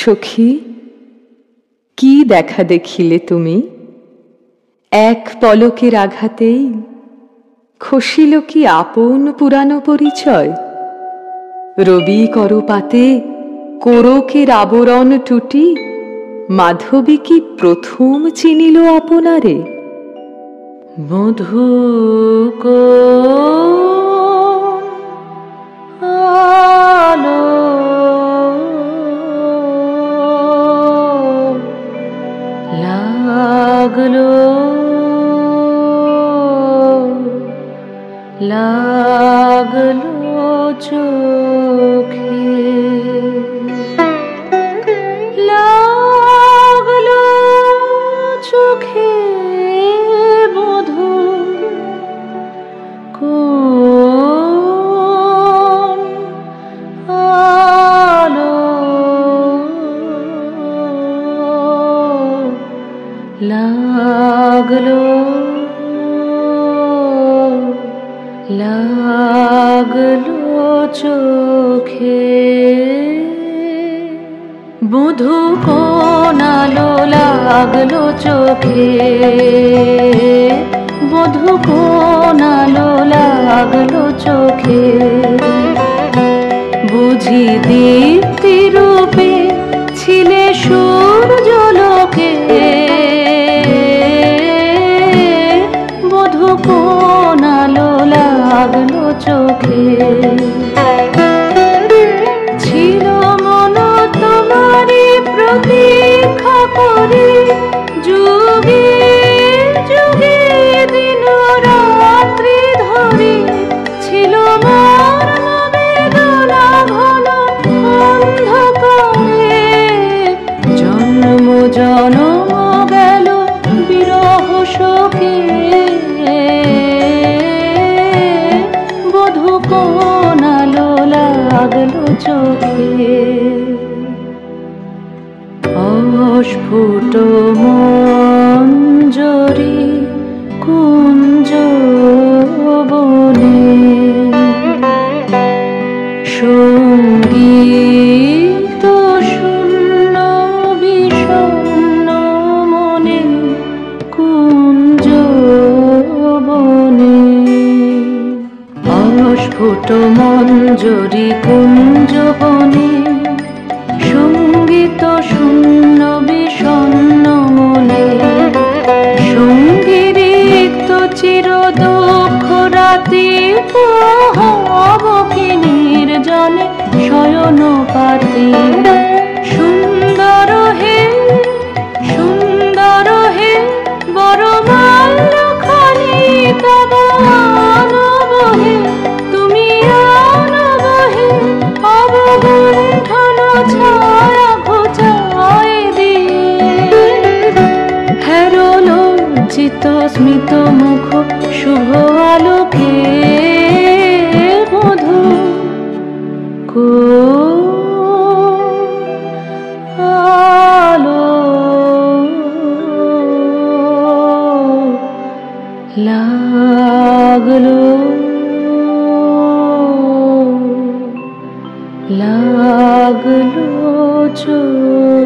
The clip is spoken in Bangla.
সখী, কি দেখা দেখিলে তুমি? এক পলকের আঘাতেই খসিল কি আপন পুরানো পরিচয়? রবি করপাতে কোরকের আবরণ টুটি মাধবী কি প্রথম চিনিল আপনারে? মধু আলো লাগলো লাগলো চোখে, লাগলো চোখে মধু কোন আলো লাগলো লাগলো চোখে। মধু কোন আলো লাগলো চোখে, মধু কোন আলো লাগলো চোখে। বুঝি দীপ্তি রূপে ছিলে সূর্যলোকে, মধু কোন আলো লাগলো চোখে। ছিল মন তোমারি প্রতীক্ষা করে, যুগে যুগে দিন রাত্রি ধরে। ছিল মোর বেদনা ঘন অন্ধকারে, জন্ম জনম গেল বিরহ শোকে। বধূ কোন আলো লাগলো চোখে। অস্ফুট মঞ্জরি কুঞ্জ বনে, সঙ্গীত শূন্য বিষণ্ণ মনে কুঞ্জ বনে। অস্ফুট মঞ্জরি কুঞ্জ বনে, সঙ্গীত শূন্য বিষণ্ণ মনে। সঙ্গীরিক্ত চির দুঃখ রাতি পোহাব কি নির্জনে শয়ন পাতি। সুন্দর হে সুন্দর হে বড় মাল্যখানি তব আনব হে, তুমি আনব হে অবগুণ্ঠন ছায়া ঘোচায় দিয়ে। হেরো লজ্জিত স্মিত মুখ শুভ আলোকে, মধু আলো লাগলো লাগলো চোখে।